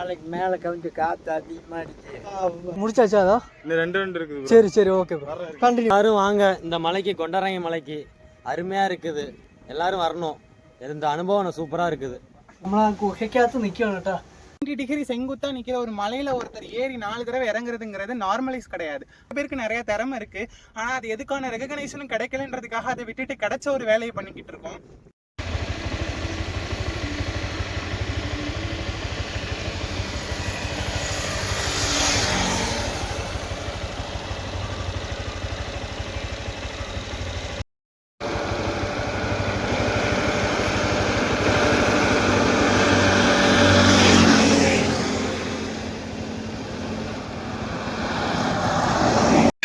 நாளைக்கு மேலே கவிஞ்சு காற்று அதிகமாக அடிச்சு முடிச்சாச்சா அதோ ரெண்டு இருக்குது. சரி சரி ஓகே கண்டினியூ. எல்லாரும் வாங்க, இந்த மலைக்கு கொண்டரங்கி மலைக்கு அருமையாக இருக்குது, எல்லாரும் வரணும். இந்த அனுபவம் சூப்பராக இருக்குது. നമ്മളാ ഗുഹയ്ക്കകത്ത് നിൽക്കുകയാണ് കേട്ടോ. 20 டிகிரி செங்குத்தா நிக்கிற ஒரு மலையில ஒருத்தர் ஏறி 4 தடவை இறங்குறதுங்கிறது நார்மலைஸ் கிடையாது. பேருக்கு நிறைய திறமை இருக்கு, ஆனா அது எதுக்கான ரெகக்னைசேஷனும் கிடைக்கலன்றதுக்காக அதை விட்டுட்டு கிடைச்ச ஒரு வேலையை பண்ணிக்கிட்டு இருக்கோம்.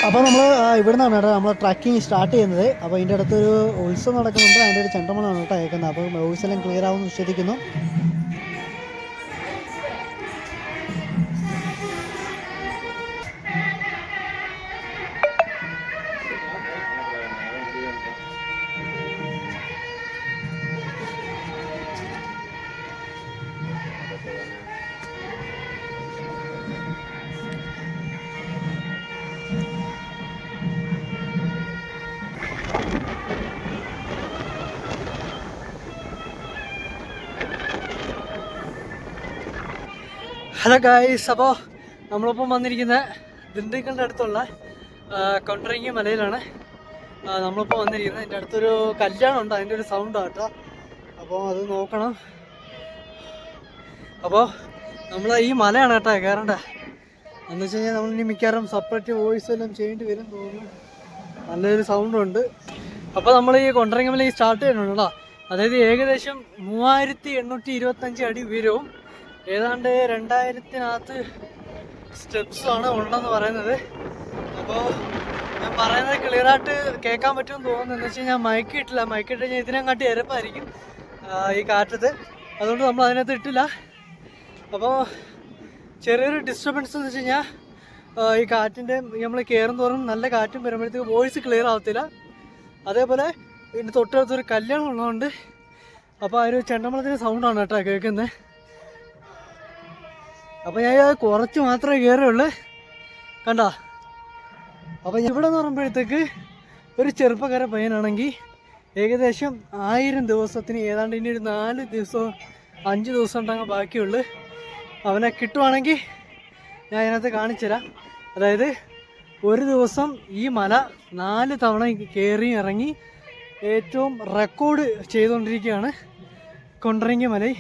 അപ്പോൾ നമ്മൾ ഇവിടെ നിന്നാണ് കേട്ടോ നമ്മൾ ട്രക്കിങ് സ്റ്റാർട്ട് ചെയ്യുന്നത്. അപ്പോൾ ഇതിൻ്റെ അടുത്തൊരു ഉത്സവം നടക്കുന്നുണ്ട്, അതിൻ്റെ ഒരു ചെണ്ടമണമാണ് കേട്ടോ അയക്കുന്നത്. അപ്പോൾ വോയിസ് എല്ലാം ക്ലിയർ ആവുമെന്ന് വിശ്വസിക്കുന്നു. ഹലോ ഗായ്സ്, അപ്പോൾ നമ്മളിപ്പം വന്നിരിക്കുന്നത് ദിണ്ടിഗലിൻ്റെ അടുത്തുള്ള കൊണ്ടരങ്ങി മലയിലാണ് നമ്മളിപ്പോൾ വന്നിരിക്കുന്നത്. അതിൻ്റെ അടുത്തൊരു കല്യാണം ഉണ്ട്, അതിൻ്റെ ഒരു സൗണ്ടാണ് കേട്ടോ. അപ്പോൾ അത് നോക്കണം. അപ്പോൾ നമ്മൾ ഈ മലയാണ് കേട്ടോ കയറേണ്ടത്. എന്ന് വെച്ച് കഴിഞ്ഞാൽ നമ്മളിനി മിക്കവാറും സെപ്പറേറ്റ് വോയിസ് എല്ലാം ചെയ്യേണ്ടി വരും തോന്നുന്നു. നല്ലൊരു സൗണ്ടുണ്ട്. അപ്പോൾ നമ്മൾ ഈ കൊണ്ടരങ്ങി മല സ്റ്റാർട്ട് ചെയ്യുന്നുണ്ട് കേട്ടോ. അതായത് ഏകദേശം 3825 അടി ഉയരവും ഏതാണ്ട് 2000-നകത്ത് സ്റ്റെപ്സാണ് ഉണ്ടെന്ന് പറയുന്നത്. അപ്പോൾ ഞാൻ പറയുന്നത് ക്ലിയറായിട്ട് കേൾക്കാൻ പറ്റുമെന്ന് തോന്നുന്നു. എന്ന് വെച്ച് കഴിഞ്ഞാൽ മൈക്ക് ഇട്ടില്ല, മൈക്ക് ഇട്ട് കഴിഞ്ഞാൽ ഇതിനെക്കാട്ടി എരപ്പായിരിക്കും ഈ കാറ്റത്ത്, അതുകൊണ്ട് നമ്മൾ അതിനകത്ത് ഇട്ടില്ല. അപ്പോൾ ചെറിയൊരു ഡിസ്റ്റർബൻസ് എന്ന് വെച്ച് കഴിഞ്ഞാൽ ഈ കാറ്റിൻ്റെ നമ്മൾ കയറും തോറും നല്ല കാറ്റും വരുമ്പോഴത്തേക്ക് വോയിസ് ക്ലിയർ ആവത്തില്ല. അതേപോലെ ഇതിൻ്റെ തൊട്ടടുത്തൊരു കല്യാണം ഉള്ളതുകൊണ്ട് അപ്പോൾ ആ ഒരു ചെണ്ടമേളത്തിൻ്റെ സൗണ്ടാണ് കേട്ടോ കേൾക്കുന്നത്. അപ്പോൾ ഞാൻ കുറച്ച് മാത്രമേ കയറുള്ളൂ കണ്ടോ. അപ്പോൾ ഇവിടെ എന്ന് പറയുമ്പോഴത്തേക്ക് ഒരു ചെറുപ്പക്കാരൻ പയ്യനാണെങ്കിൽ ഏകദേശം 1000 ദിവസത്തിന് ഏതാണ്ട് ഇനി ഒരു 4 ദിവസമോ 5 ദിവസം ഉണ്ടെങ്കിൽ ബാക്കിയുള്ളൂ. അവനെ കിട്ടുവാണെങ്കിൽ ഞാൻ അതിനകത്ത് കാണിച്ചുതരാം. അതായത് ഒരു ദിവസം ഈ മല 4 തവണ കയറി ഇറങ്ങി ഏറ്റവും റെക്കോർഡ് ചെയ്തുകൊണ്ടിരിക്കുകയാണ് കൊണ്ടരങ്ങി മല.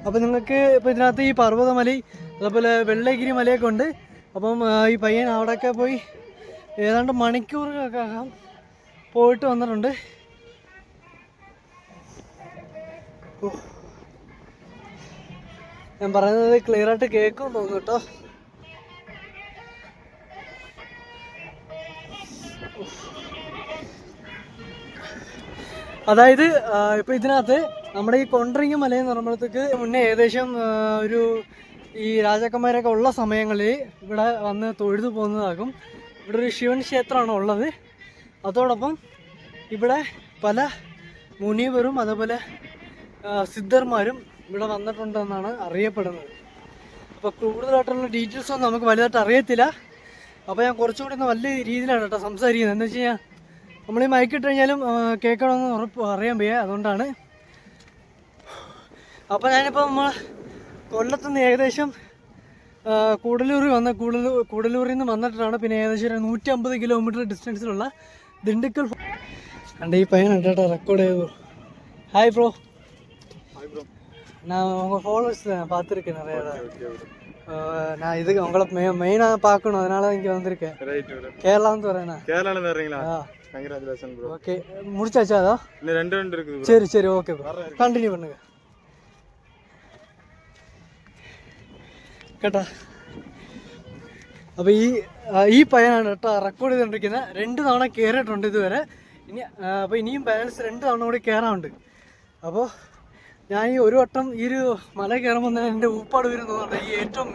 അപ്പോൾ നിങ്ങൾക്ക് ഇപ്പോൾ ഇതിനകത്ത് ഈ പർവ്വതമല അതുപോലെ വെള്ളഗിരി മലയൊക്കെ ഉണ്ട്. അപ്പം ഈ പയ്യൻ അവിടെയൊക്കെ പോയി ഏതാണ്ട് മണിക്കൂറുകളൊക്കെ പോയിട്ട് വന്നിട്ടുണ്ട്. ഞാൻ പറയുന്നത് ക്ലിയറായിട്ട് കേൾക്കുമെന്ന് തോന്നുന്നു കേട്ടോ. അതായത് ഇപ്പോൾ ഇതിനകത്ത് നമ്മുടെ ഈ കൊണ്ടരങ്ങി മലയെന്ന് പറയുമ്പോഴത്തേക്ക് മുന്നേ ഏകദേശം ഒരു ഈ രാജാക്കന്മാരൊക്കെ ഉള്ള സമയങ്ങളിൽ ഇവിടെ വന്ന് തൊഴുതു പോകുന്നതാകും. ഇവിടെ ഒരു ശിവൻ ക്ഷേത്രമാണ് ഉള്ളത്. അതോടൊപ്പം ഇവിടെ പല മുനിവരും അതുപോലെ സിദ്ധർമാരും ഇവിടെ വന്നിട്ടുണ്ടെന്നാണ് അറിയപ്പെടുന്നത്. അപ്പോൾ കൂടുതലായിട്ടുള്ള ഡീറ്റെയിൽസൊന്നും നമുക്ക് വലുതായിട്ട് അറിയത്തില്ല. അപ്പോൾ ഞാൻ കുറച്ചുകൂടി ഒന്ന് വലിയ രീതിയിലാണ് കേട്ടോ സംസാരിക്കുന്നത്. എന്ന് വെച്ച് കഴിഞ്ഞാൽ നമ്മൾ ഈ മൈക്കിട്ട് കഴിഞ്ഞാലും കേൾക്കണമെന്ന് ഉറപ്പ് അറിയാൻ വയ്യ, അതുകൊണ്ടാണ്. അപ്പോൾ ഞാനിപ്പോൾ നമ്മൾ കൊല്ലത്തുനിന്ന് ഏകദേശം കൂടലൂരിൽ നിന്ന് വന്നിട്ടാണ്. പിന്നെ ഏകദേശം ഒരു 150 കിലോമീറ്റർ ഡിസ്റ്റൻസിലുള്ള ദിണ്ടുക്കൽ കണ്ട ഈ പയ്യനുണ്ട് കേട്ടോ റെക്കോർഡ് ചെയ്തു. ഹായ് ബ്രോ, நான் உங்கள் ஃபாலோவர்ஸ் பார்த்துருக்கேன் நிறையா. நான் இதுக்கு உங்களை மெயினாக பார்க்கணும், அதனால இங்கே வந்திருக்கேன். கேரளான்னு வரேண்ணா. கேரளாவில் வர்றீங்களா? Congratulation bro. ஓகே, முடிச்சாச்சா அதோ இல்லை ரெண்டு இருக்குது. சரி சரி ஓகே ப்ரோ, கண்டினியூ பண்ணுங்க കേട്ടോ. അപ്പോൾ ഈ പയ്യനാണ് കേട്ടോ റെക്കോർഡ് ചെയ്തുകൊണ്ടിരിക്കുന്നത്. 2 തവണ കയറിയിട്ടുണ്ട് ഇതുവരെ. അപ്പോൾ ഇനിയും ബാലൻസ് 2 തവണ കൂടി കയറാറുണ്ട്. അപ്പോൾ ഞാൻ ഈ ഒരു വട്ടം ഈ ഒരു മല കയറുമ്പോൾ തന്നെ എൻ്റെ ഊപ്പാട് വരും തോന്നുന്നുണ്ട്. ഈ ഏറ്റവും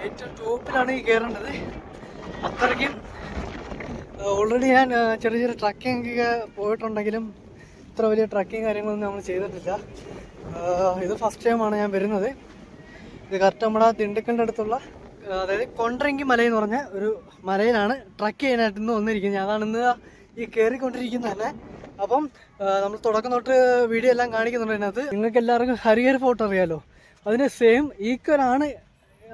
ഏറ്റവും ടോപ്പിലാണ് ഈ കയറേണ്ടത്. അത്രയ്ക്കും ഓൾറെഡി ഞാൻ ചെറിയ ട്രക്കിങ്ങൊക്കെ പോയിട്ടുണ്ടെങ്കിലും ഇത്ര വലിയ ട്രക്കിങ് കാര്യങ്ങളൊന്നും നമ്മൾ ചെയ്തിട്ടില്ല. ഇത് ഫസ്റ്റ് ടൈമാണ് ഞാൻ വരുന്നത്. ഇത് കറക്റ്റ് നമ്മുടെ ദിണ്ടുക്കലിൻ്റെ അടുത്തുള്ള അതായത് കൊണ്ടരങ്കി മല എന്ന് പറഞ്ഞ ഒരു മലയിലാണ് ട്രക്ക് ചെയ്യാനായിട്ട് ഇന്ന് വന്നിരിക്കുന്നത്. അതാണ് ഇന്ന് ഈ കയറിക്കൊണ്ടിരിക്കുന്നത് തന്നെ. അപ്പം നമ്മൾ തുടക്കം തൊട്ട് വീഡിയോ എല്ലാം കാണിക്കുന്നുണ്ട് അതിനകത്ത്. നിങ്ങൾക്ക് എല്ലാവർക്കും ഹരിഹർ ഫോർട്ട് അറിയാലോ, അതിന് സെയിം ഈക്വലാണ്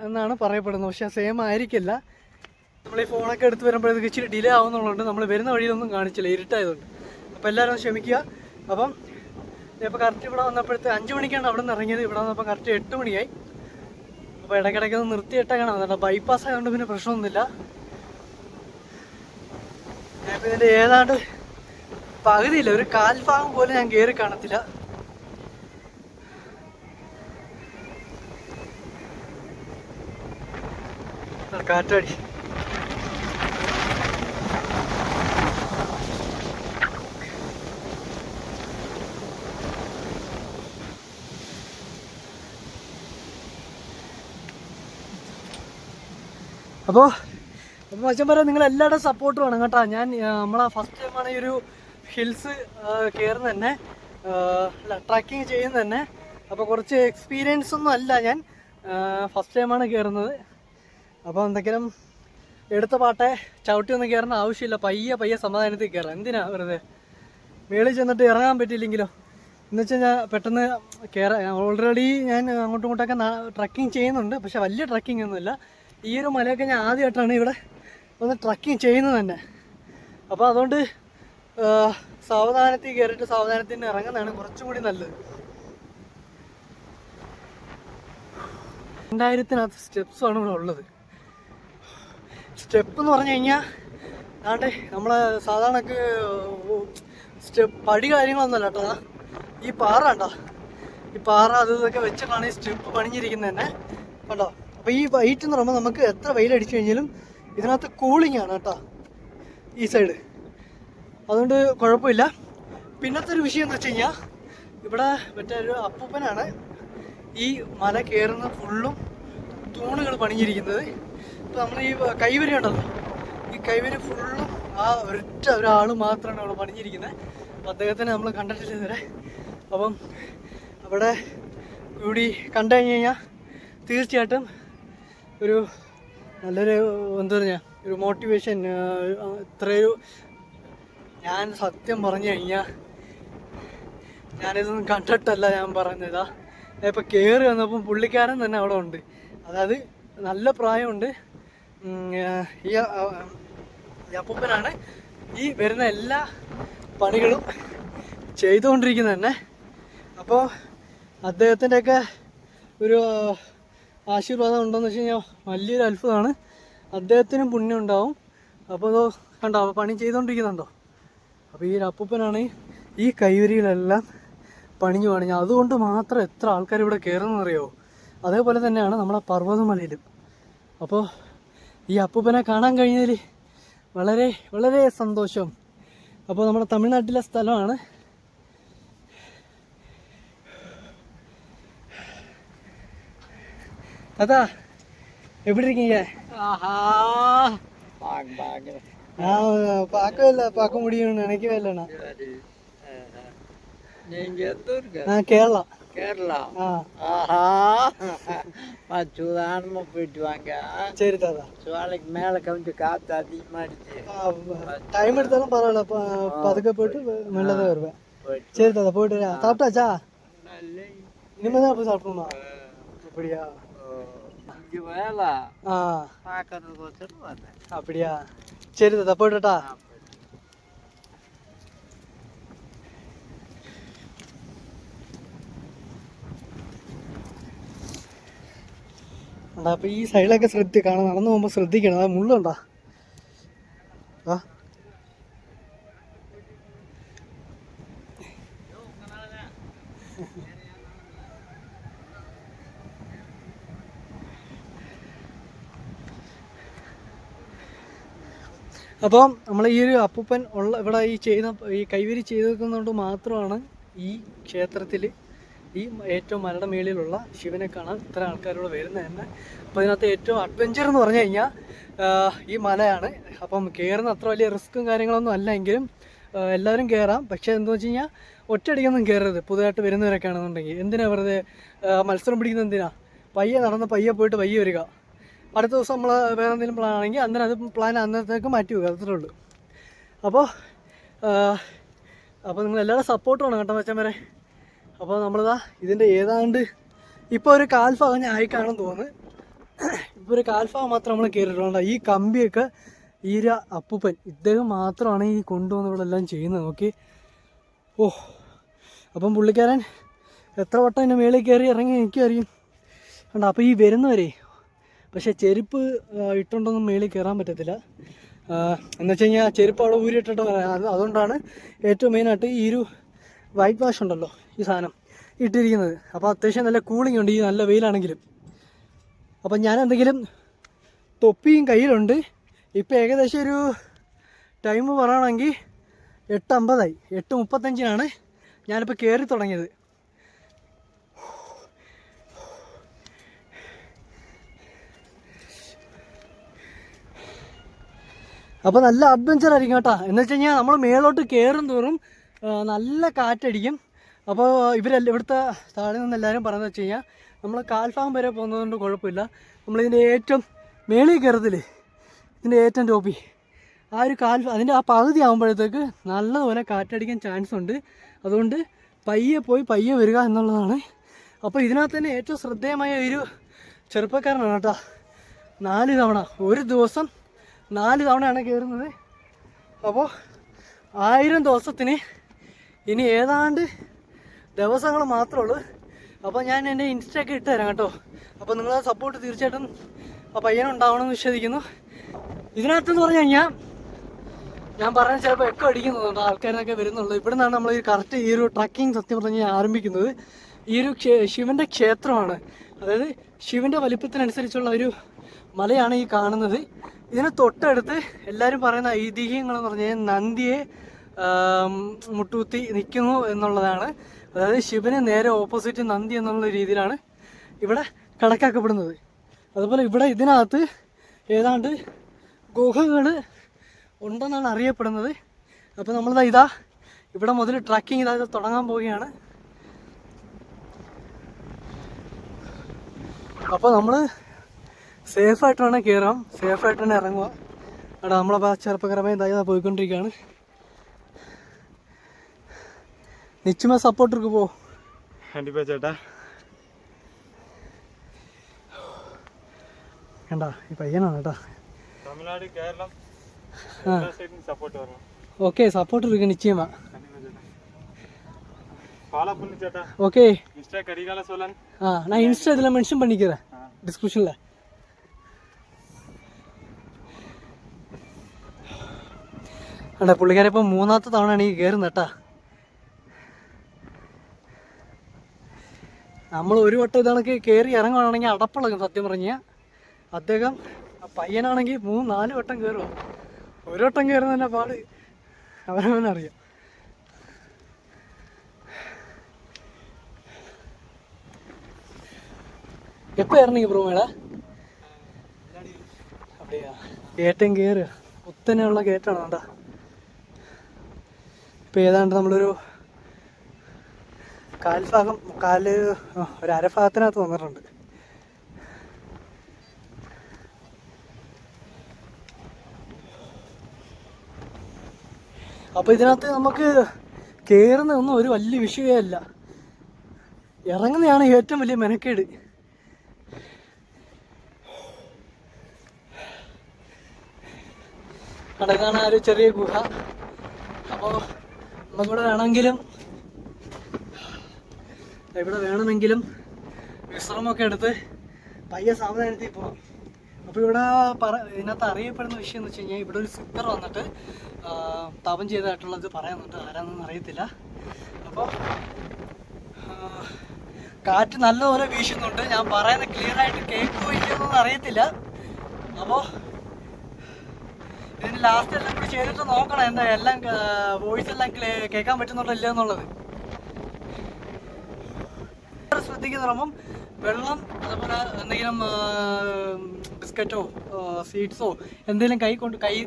എന്നാണ് പറയപ്പെടുന്നത്. പക്ഷേ സെയിം ആയിരിക്കില്ല. നമ്മൾ ഈ ഫോണൊക്കെ എടുത്ത് വരുമ്പോഴത്തേക്ക് ഇച്ചിരി ഡിലേ ആവുന്നുള്ളതുകൊണ്ട് നമ്മൾ വരുന്ന വഴിയിലൊന്നും കാണിച്ചില്ല, ഇരുട്ടായതുകൊണ്ട്. അപ്പോൾ എല്ലാവരും ഒന്ന് ക്ഷമിക്കുക. അപ്പം ഇപ്പോൾ കറക്റ്റ് ഇവിടെ വന്നപ്പോഴത്തെ 5 മണിക്കാണ് അവിടെ നിന്ന് ഇറങ്ങിയത്. ഇവിടെ വന്നപ്പോൾ കറക്റ്റ് 8 മണിയായി. അപ്പോൾ ഇടയ്ക്കിടയ്ക്ക് ഒന്ന് നിർത്തിയിട്ടൊക്കെയാണ് വന്നിട്ട്. ബൈപ്പാസ് ആയതുകൊണ്ട് പിന്നെ പ്രശ്നമൊന്നുമില്ല. ഞാനിപ്പോൾ ഇതിൻ്റെ ഏതാണ്ട് പകുതിയില്ല, ഒരു കാൽഭാഗം പോലും ഞാൻ കയറി കാണത്തില്ല. കാറ്റടി അപ്പോൾ മച്ചം പറയാം, നിങ്ങൾ എല്ലാവരുടെയും സപ്പോർട്ട് വേണം കേട്ടോ. ഞാൻ നമ്മളെ ഫസ്റ്റ് ടൈമാണ് ഈ ഒരു ഹിൽസ് കയറുന്നത് തന്നെ, അല്ല ട്രക്കിങ് ചെയ്യുന്നത് തന്നെ. അപ്പോൾ കുറച്ച് എക്സ്പീരിയൻസ് ഒന്നും അല്ല, ഞാൻ ഫസ്റ്റ് ടൈമാണ് കയറുന്നത്. അപ്പോൾ എന്തെങ്കിലും എടുത്ത പാട്ടെ ചവിട്ടി ഒന്നും കയറേണ്ട ആവശ്യമില്ല. പയ്യെ സമാധാനത്തിൽ കയറാം. എന്തിനാ വെറുതെ മേളിൽ ചെന്നിട്ട് ഇറങ്ങാൻ പറ്റിയില്ലെങ്കിലോ എന്ന് വെച്ചാൽ ഞാൻ പെട്ടെന്ന് കയറാൻ. ഓൾറെഡി ഞാൻ അങ്ങോട്ടും ഇങ്ങോട്ടൊക്കെ ട്രക്കിങ് ചെയ്യുന്നുണ്ട്, പക്ഷെ വലിയ ട്രക്കിംഗ് ഒന്നുമില്ല. ഈ ഒരു മലയൊക്കെ ഞാൻ ആദ്യമായിട്ടാണ് ഇവിടെ ഒന്ന് ട്രക്കിങ് ചെയ്യുന്നത് തന്നെ. അപ്പോൾ അതുകൊണ്ട് സാവധാനത്തിൽ കയറിയിട്ട് സാവധാനത്തിൽ ഇറങ്ങുന്നതാണ് കുറച്ചും കൂടി നല്ലത്. 2000 സ്റ്റെപ്സാണ് ഇവിടെ ഉള്ളത്. സ്റ്റെപ്പ് എന്ന് പറഞ്ഞു കഴിഞ്ഞാൽ അതാണ്ട് നമ്മളെ സാധാരണക്ക് പടി കാര്യങ്ങളൊന്നുമല്ല കേട്ടോ. ഈ പാറ ഉണ്ടോ, ഈ പാറ അത് ഇതൊക്കെ വെച്ചിട്ടാണ് ഈ സ്റ്റെപ്പ് പണിഞ്ഞിരിക്കുന്നത് തന്നെ കണ്ടോ. അപ്പോൾ ഈ വൈറ്റ് എന്ന് പറയുമ്പോൾ നമുക്ക് എത്ര വെയിലടിച്ചു കഴിഞ്ഞാലും ഇതിനകത്ത് കൂളിംഗ് ആണ് കേട്ടോ ഈ സൈഡ്, അതുകൊണ്ട് കുഴപ്പമില്ല. പിന്നത്തെ ഒരു വിഷയം എന്ന് വെച്ച് കഴിഞ്ഞാൽ ഇവിടെ മറ്റേ ഒരു അപ്പൂപ്പനാണ് ഈ മല കയറുന്ന ഫുള്ളും തൂണുകൾ പണിഞ്ഞിരിക്കുന്നത്. ഇപ്പോൾ നമ്മൾ ഈ കൈവരി ഉണ്ടല്ലോ, ഈ കൈവരി ഫുള്ളും ആ ഒരാൾ മാത്രമാണ് അവിടെ പണിഞ്ഞിരിക്കുന്നത്. അപ്പോൾ അദ്ദേഹത്തിനെ നമ്മൾ കണ്ടിട്ടില്ല ഇതുവരെ. അപ്പം അവിടെ കൂടി കണ്ടു കഴിഞ്ഞ് കഴിഞ്ഞാൽ തീർച്ചയായിട്ടും ഒരു നല്ലൊരു എന്താ പറയുക ഒരു മോട്ടിവേഷൻ. ഇത്രയൊരു ഞാൻ സത്യം പറഞ്ഞു കഴിഞ്ഞാൽ ഞാനിതൊന്നും കണ്ടിട്ടല്ല ഞാൻ പറഞ്ഞതാ. ഇപ്പോൾ കയറി വന്നപ്പം പുള്ളിക്കാരൻ തന്നെ അവിടെ ഉണ്ട്. അതായത് നല്ല പ്രായമുണ്ട്. ഈ അപ്പൂപ്പനാണ് ഈ വരുന്ന എല്ലാ പണികളും ചെയ്തുകൊണ്ടിരിക്കുന്നത് തന്നെ. അപ്പോൾ അദ്ദേഹത്തിൻ്റെയൊക്കെ ഒരു ആശീർവാദം ഉണ്ടോയെന്ന് വെച്ച് കഴിഞ്ഞാൽ വലിയൊരു അത്ഭുതമാണ്. അദ്ദേഹത്തിനും പുണ്യം ഉണ്ടാവും. അപ്പോൾ അത് കണ്ടോ പണി ചെയ്തുകൊണ്ടിരിക്കുന്നുണ്ടോ. അപ്പോൾ ഈ അപ്പൂപ്പനാണ് ഈ കൈവരികളെല്ലാം പണിഞ്ഞു. അതുകൊണ്ട് മാത്രം എത്ര ആൾക്കാർ ഇവിടെ കയറുന്നറിയോ. അതേപോലെ തന്നെയാണ് നമ്മളെ പർവ്വതമലയിലും. അപ്പോൾ ഈ അപ്പൂപ്പനെ കാണാൻ കഴിഞ്ഞതിൽ വളരെ വളരെ സന്തോഷം. അപ്പോൾ നമ്മുടെ തമിഴ്നാട്ടിലെ സ്ഥലമാണ്. അതാ எப்படி இருக்கீங்க? நான் பார்க்கவே இல்லை, பார்க்க முடியும்னு நினைக்கவே இல்லைண்ணா. நீங்க எந்த ஊருக்கு? கேரளா. கேரளா? ஆஹா, சூதானமா போயிட்டு வாங்க. சரி தாத்தா. சோலைக்கு மேல கொஞ்சம் காத்து அதிகமா அடிச்சு. டைம் எடுத்தாலும் பரவாயில்ல, பதுக்க போயிட்டு மெல்லதான் வருவேன். சரி தாத்தா, போயிட்டு சாப்பிட்டாச்சா? இனிமேதான் போய் சாப்பிடணுமா? அப்படியா? வேலை பார்க்கறதுக்கோசரம் வந்தேன். அப்படியா? சரி தாத்தா, போயிட்டா. അപ്പൊ ഈ സൈഡിലൊക്കെ കാണാൻ നടന്നു പോകുമ്പോ ശ്രദ്ധിക്കണം. അത് മുള്ളുണ്ടാ. അപ്പോൾ നമ്മൾ ഈ ഒരു അപ്പൂപ്പൻ ഉള്ള ഇവിടെ ഈ കൈവരി ചെയ്തേക്കുന്നതുകൊണ്ട് മാത്രമാണ് ഈ ക്ഷേത്രത്തിൽ ഈ ഏറ്റവും മലയുടെ മേളിലുള്ള ശിവനെ കാണാൻ ഇത്ര ആൾക്കാരോട് വരുന്നത് തന്നെ. അപ്പോൾ ഇതിനകത്ത് ഏറ്റവും അഡ്വഞ്ചർ എന്ന് പറഞ്ഞു കഴിഞ്ഞാൽ ഈ മലയാണ്. അപ്പം കയറുന്ന അത്ര വലിയ റിസ്ക്കും കാര്യങ്ങളൊന്നും അല്ല എങ്കിലും എല്ലാവരും കയറാം. പക്ഷേ എന്താണെന്ന് വെച്ച് കഴിഞ്ഞാൽ ഒറ്റയടിക്കൊന്നും കയറരുത്. പുതുതായിട്ട് വരുന്നവരൊക്കെ ആണെന്നുണ്ടെങ്കിൽ എന്തിനാ വെറുതെ മത്സരം പിടിക്കുന്നത്? എന്തിനാ? പയ്യെ നടന്ന് പയ്യെ പോയിട്ട് പയ്യെ വരിക. അടുത്ത ദിവസം നമ്മൾ വേറെ എന്തെങ്കിലും പ്ലാൻ ആണെങ്കിൽ അന്നേരം അത് പ്ലാൻ അന്നത്തേക്ക് മാറ്റി വെക്കുക. അത്രേ ഉള്ളൂ. അപ്പോൾ നിങ്ങൾ എല്ലാവരും സപ്പോർട്ട് വേണം കേട്ടോ മച്ചാന്മാരെ. അപ്പോൾ നമ്മളിതാ ഇതിൻ്റെ ഏതാണ്ട് ഇപ്പോൾ ഒരു കാൽഭാഗം ഞാൻ ആയിക്കാണെന്ന് തോന്നുന്നു. ഇപ്പോൾ ഒരു കാൽഭാഗം മാത്രം നമ്മൾ കയറിയിട്ടുണ്ടോ. ഈ കമ്പിയൊക്കെ ഈര അപ്പൂപ്പൻ ഇദ്ദേഹം മാത്രമാണ് ഈ കൊണ്ടുവന്ന് ഇവിടെ എല്ലാം ചെയ്യുന്നത്. നോക്കി. ഓ, അപ്പം പുള്ളിക്കാരൻ എത്ര വട്ടം എൻ്റെ മേളിൽ കയറി ഇറങ്ങി എനിക്കറിയും കണ്ടോ. അപ്പോൾ ഈ വരുന്നവരെ പക്ഷേ ചെരുപ്പ് ഇട്ടുകൊണ്ടൊന്നും മേളിൽ കയറാൻ പറ്റത്തില്ല. എന്ന് വെച്ച് കഴിഞ്ഞാൽ ചെരുപ്പ് അവിടെ ഊരിയിട്ടിട്ട് അതുകൊണ്ടാണ് ഏറ്റവും മെയിനായിട്ട് ഈ ഒരു വൈറ്റ് വാഷ് ഉണ്ടല്ലോ ഈ സാധനം ഇട്ടിരിക്കുന്നത്. അപ്പോൾ അത്യാവശ്യം നല്ല കൂളിംഗ് ഉണ്ട് ഈ നല്ല വെയിലാണെങ്കിലും. അപ്പം ഞാൻ എന്തെങ്കിലും തൊപ്പിയും കയ്യിലുണ്ട്. ഇപ്പോൾ ഏകദേശം ഒരു ടൈം പറയുകയാണെങ്കിൽ 8:50 8:35 ഞാനിപ്പോൾ കയറി തുടങ്ങിയത്. അപ്പോൾ നല്ല അഡ്വഞ്ചർ ആയിരിക്കും കേട്ടോ. എന്ന് വെച്ച് കഴിഞ്ഞാൽ നമ്മൾ മേലോട്ട് കയറും തോറും നല്ല കാറ്റടിക്കും. അപ്പോൾ ഇവിടുത്തെ താഴെ നിന്ന് എല്ലാവരും പറയുന്നത് വെച്ച് കഴിഞ്ഞാൽ നമ്മൾ കാൽഭാഗം വരെ പോകുന്നതുകൊണ്ട് കുഴപ്പമില്ല. നമ്മളിതിൻ്റെ ഏറ്റവും മേളിൽ കയറത്തില്ലേ, ഇതിൻ്റെ ഏറ്റവും ടോപ്പി ആ ഒരു അതിൻ്റെ ആ പകുതി ആകുമ്പോഴത്തേക്ക് നല്ലതുപോലെ കാറ്റടിക്കാൻ ചാൻസ് ഉണ്ട്. അതുകൊണ്ട് പയ്യെ പോയി പയ്യെ വരിക എന്നുള്ളതാണ്. അപ്പോൾ ഇതിനകത്ത് തന്നെ ഏറ്റവും ശ്രദ്ധേയമായ ഒരു ചെറുപ്പക്കാരനാണ് കേട്ടോ. 4 തവണ ഒരു ദിവസം 4 തവണയാണ് കയറുന്നത്. അപ്പോൾ 1000 ദിവസത്തിന് ഇനി ഏതാണ്ട് ദിവസങ്ങൾ മാത്രമേ ഉള്ളൂ. അപ്പോൾ ഞാൻ എൻ്റെ ഇൻസ്റ്റയൊക്കെ ഇട്ട് തരാം കേട്ടോ. അപ്പോൾ നിങ്ങളെ സപ്പോർട്ട് തീർച്ചയായിട്ടും ആ പയ്യനുണ്ടാവണമെന്ന് വിശ്വസിക്കുന്നു. ഇതിനകത്തെന്ന് പറഞ്ഞു കഴിഞ്ഞാൽ ഞാൻ പറഞ്ഞാൽ ചിലപ്പോൾ എക്കോ അടിക്കുന്നുണ്ട്, ആൾക്കാരൊക്കെ വരുന്നുള്ളൂ. ഇവിടെ നിന്നാണ് നമ്മൾ ഈ കറക്റ്റ് ഈ ഒരു ട്രക്കിംഗ് സത്യം പറഞ്ഞ് ആരംഭിക്കുന്നത്. ഈ ഒരു ശിവൻ്റെ ക്ഷേത്രമാണ്. അതായത് ശിവൻ്റെ വലിപ്പത്തിനനുസരിച്ചുള്ള ഒരു മലയാണ് ഈ കാണുന്നത്. ഇതിന് തൊട്ടടുത്ത് എല്ലാവരും പറയുന്ന ഐതിഹ്യങ്ങളെന്ന് പറഞ്ഞു കഴിഞ്ഞാൽ നന്ദിയെ മുട്ടുകുത്തി നിൽക്കുന്നു എന്നുള്ളതാണ്. അതായത് ശിവന് നേരെ ഓപ്പോസിറ്റ് നന്ദി എന്നുള്ള രീതിയിലാണ് ഇവിടെ കണക്കാക്കപ്പെടുന്നത്. അതുപോലെ ഇവിടെ ഇതിനകത്ത് ഏതാണ്ട് ഗുഹകൾ ഉണ്ടെന്നാണ് അറിയപ്പെടുന്നത്. അപ്പോൾ നമ്മളിതാ ഇവിടെ മുതൽ ട്രക്കിംഗ് ഇതാ തുടങ്ങാൻ പോവുകയാണ്. അപ്പോൾ നമ്മൾ സേഫായിട്ട് വേണം കയറാം, സേഫായിട്ട് തന്നെ ഇറങ്ങുക. അവിടെ നമ്മളപ്പോൾ ചെറുപ്പക്കാരമായി ഇതാ പോയിക്കൊണ്ടിരിക്കുകയാണ്. നിശ്ചയമാ സപ്പോർട്ടർക്ക് പോ. കണ്ടിപ്പാ ചേട്ടാ. കണ്ടാ ഈ പയ്യനാണ് കേട്ടാ. തമിഴ്നാട് കേരളം സപ്പോർട്ട് വരണം. ஓகே சப்போர்ட் இருக்கு நிச்சயமா. ஃபாலோ பண்ணு சேட்டா. Okay Insta Karikala Cholan. நான் இன்ஸ்டா இதெல்லாம் மென்ஷன் பண்ணிக்கிறேன் டிஸ்கிரிப்ஷன்ல. അല്ല പുള്ളിക്കാരെ ഇപ്പം 3ാമത്തെ തവണയാണ് ഈ കയറുന്നത് കേട്ടാ. നമ്മൾ ഒരു വട്ടം ഇതാണെങ്കിൽ കയറി ഇറങ്ങുകയാണെങ്കിൽ അടപ്പളകും സത്യം പറഞ്ഞാൽ. അദ്ദേഹം പയ്യനാണെങ്കിൽ 3-4 വട്ടം കയറുക. ഒരു വട്ടം കയറുന്നതിൻ്റെ പാട് അവനവനറിയാം. എപ്പോൾ ഇറങ്ങി ബ്രോ മേള? അപ്പടിയാ കയറ്റം കയറുക. കുത്തനെയുള്ള കയറ്റാണ് കേട്ടാ. ഇപ്പം ഏതാണ്ട് നമ്മളൊരു ഒരു അരഭാഗത്തിനകത്ത് വന്നിട്ടുണ്ട്. അപ്പോൾ ഇതിനകത്ത് നമുക്ക് കയറുന്നതൊന്നും ഒരു വലിയ വിഷയമല്ല, ഇറങ്ങുന്നതാണ് ഏറ്റവും വലിയ മെനക്കേട്. ഇതാണ് ആ ഒരു ചെറിയ ഗുഹ. അപ്പോൾ നമുക്കിവിടെ വേണമെങ്കിലും വിശ്രമമൊക്കെ എടുത്ത് പയ്യെ സാവധാനത്തിൽ പോകാം. അപ്പോൾ ഇവിടെ ഇതിനകത്ത് അറിയപ്പെടുന്ന വിഷയം എന്ന് വെച്ച് കഴിഞ്ഞാൽ ഇവിടെ ഒരു സിദ്ധർ വന്നിട്ട് തപം ചെയ്തതായിട്ടുള്ളത് പറയുന്നുണ്ട്. ആരാന്നൊന്നും അറിയത്തില്ല. അപ്പോൾ കാറ്റ് നല്ലപോലെ വീശുന്നുണ്ട്. ഞാൻ പറയുന്നത് ക്ലിയറായിട്ട് കേൾക്കുമോ ഇല്ലയെന്നൊന്നും അറിയത്തില്ല. അപ്പോൾ ഇതിന് ലാസ്റ്റ് എല്ലാം കൂടി ചെയ്തിട്ട് നോക്കണം എന്താ എല്ലാം വോയിസ് എല്ലാം കേൾക്കാൻ പറ്റുന്നുണ്ടോ ഇല്ല എന്നുള്ളത്. ശ്രദ്ധിക്കുന്നുമ്പം വെള്ളം അതുപോലെ എന്തെങ്കിലും ബിസ്ക്കറ്റോ സ്വീറ്റ്സോ എന്തെങ്കിലും കയ്യിൽ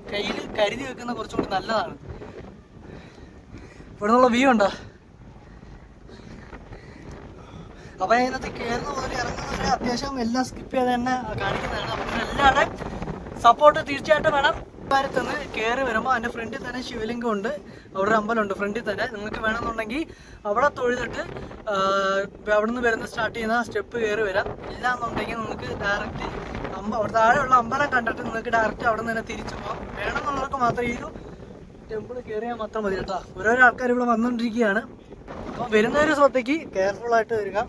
കരുതി വെക്കുന്നത് കുറച്ചുകൂടി നല്ലതാണ്. ഇവിടെ നിന്നുള്ള വ്യൂ ഉണ്ടോ? അപ്പോൾ അതിനകത്ത് കയറുന്ന മുതൽ ഇറങ്ങുന്നവരെ അത്യാവശ്യം എല്ലാം സ്കിപ്പ് ചെയ്ത് തന്നെ കാണിക്കുന്നതാണ്. അപ്പോൾ നിങ്ങൾ എല്ലാവരുടെയും സപ്പോർട്ട് തീർച്ചയായിട്ടും വേണം. ഭാരത്തുനിന്ന് കയറി വരുമ്പോൾ അതിൻ്റെ ഫ്രണ്ടിൽ തന്നെ ശിവലിംഗം ഉണ്ട്, അവിടെ ഒരു അമ്പലമുണ്ട് ഫ്രണ്ടിൽ തന്നെ. നിങ്ങൾക്ക് വേണമെന്നുണ്ടെങ്കിൽ അവിടെ തൊഴുതിട്ട് അവിടെ നിന്ന് വരുന്ന സ്റ്റാർട്ട് ചെയ്യുന്ന സ്റ്റെപ്പ് കയറി വരാം. ഇല്ലാന്നുണ്ടെങ്കിൽ നിങ്ങൾക്ക് ഡയറക്റ്റ് അവിടെ താഴെയുള്ള അമ്പലം കണ്ടിട്ട് നിങ്ങൾക്ക് ഡയറക്റ്റ് അവിടെ നിന്ന് തന്നെ തിരിച്ചു പോകാം. വേണമെന്നുള്ളവർക്ക് മാത്രം ഈ ഒരു ടെമ്പിൾ കയറിയാൽ മാത്രം മതി കേട്ടോ. ഓരോരോ ആൾക്കാർ ഇവിടെ വന്നുകൊണ്ടിരിക്കുകയാണ്. അപ്പോൾ വരുന്നൊരു ശ്രദ്ധയ്ക്ക് കെയർഫുള്ളായിട്ട് വരിക.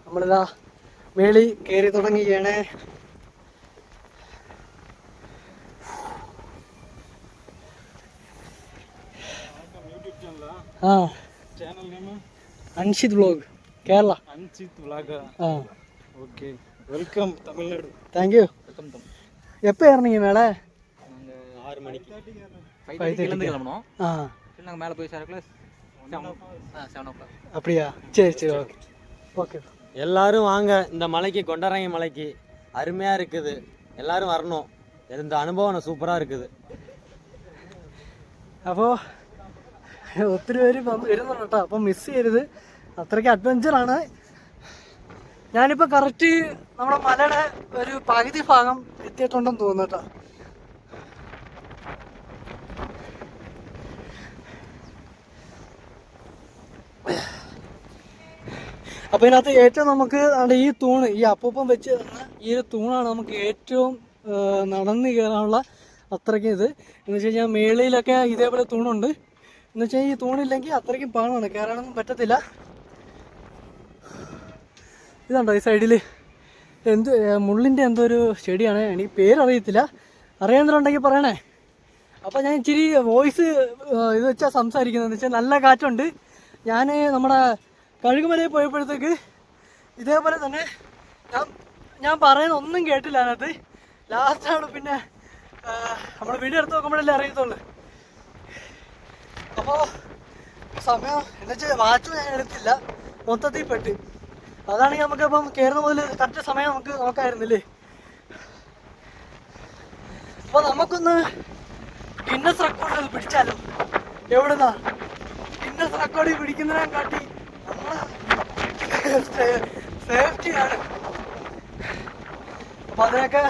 നമ്മളിതാ മേളി കയറി തുടങ്ങുകയാണ്. Anshith vlog Kerala. Welcome Tamil Nadu. Thank you. எப்போ ஏறினீங்க மேலே? 6 மணிக்கு 5:30 கிளம்பணும். நாங்கள் மேலே போய் சேரக்குள்ள 7 o'clock. அப்படியா? சரி சரி, ஓகே ஓகே. எல்லாரும் வாங்க இந்த மலைக்கு, கொண்டரங்கி மலைக்கு. அருமையாக இருக்குது, எல்லாரும் வரணும். இந்த அனுபவம் சூப்பராக இருக்குது. അപ്പോൾ ഒത്തിരി പേര് വരുന്നുണ്ട് കേട്ടോ. അപ്പം മിസ് ചെയ്യരുത്, അത്രയ്ക്ക് അഡ്വഞ്ചറാണ്. ഞാനിപ്പോൾ കറക്റ്റ് നമ്മുടെ മലയുടെ ഒരു പകുതി ഭാഗം എത്തിയിട്ടുണ്ടെന്ന് തോന്നുന്നു കേട്ടോ. അപ്പോൾ ഇതിനകത്ത് ഏറ്റവും നമുക്ക് ഈ തൂണ്, ഈ അപ്പൂപ്പം വെച്ച് തന്ന ഈ ഒരു തൂണാണ് നമുക്ക് ഏറ്റവും നടന്ന് കയറാനുള്ള അത്രയ്ക്കും ഇത്. എന്ന് വെച്ച് കഴിഞ്ഞാൽ മേളിലൊക്കെ ഇതേപോലെ തൂണുണ്ട്. എന്ന് വെച്ചാൽ ഈ തൂണില്ലെങ്കിൽ അത്രയ്ക്കും പാടാണ്, കയറാനൊന്നും പറ്റത്തില്ല. ഇതുണ്ടോ ഈ സൈഡിൽ മുള്ളിൻ്റെ എന്തോ ഒരു ചെടിയാണ്, എനിക്ക് പേരറിയത്തില്ല, അറിയാവുന്നവരുണ്ടെങ്കിൽ പറയണേ. അപ്പോൾ ഞാൻ ഇച്ചിരി വോയിസ് ഇത് വെച്ചാൽ സംസാരിക്കുന്നത് വെച്ചാൽ നല്ല കാറ്റുണ്ട്. ഞാൻ നമ്മുടെ കഴുകുമലയിൽ പോയപ്പോഴത്തേക്ക് ഇതേപോലെ തന്നെ ഞാൻ പറയുന്ന ഒന്നും കേട്ടില്ല അതിനകത്ത്. ലാസ്റ്റാണ് പിന്നെ നമ്മൾ വീഡിയോ എടുത്ത് നോക്കുമ്പോഴല്ലേ അറിയത്തുള്ളൂ. അപ്പോൾ സമയം എന്ന് വെച്ചാൽ വാച്ചും ഞാൻ എടുത്തില്ല, മൊത്തത്തിൽ പെട്ട്. അതാണെങ്കിൽ നമുക്കിപ്പം കയറുന്ന മുതൽ കറക്റ്റ് സമയം നമുക്ക് നോക്കാമായിരുന്നില്ലേ. അപ്പോൾ നമുക്കൊന്ന് ഗിന്നസ് റെക്കോർഡ് പിടിച്ചാലോ? എവിടുന്നാ ഗിന്നസ് റെക്കോർഡ് പിടിക്കുന്നതിനെ കാട്ടി നമ്മൾ സേഫ്റ്റിയാണ്. അപ്പോൾ അതിനൊക്കെ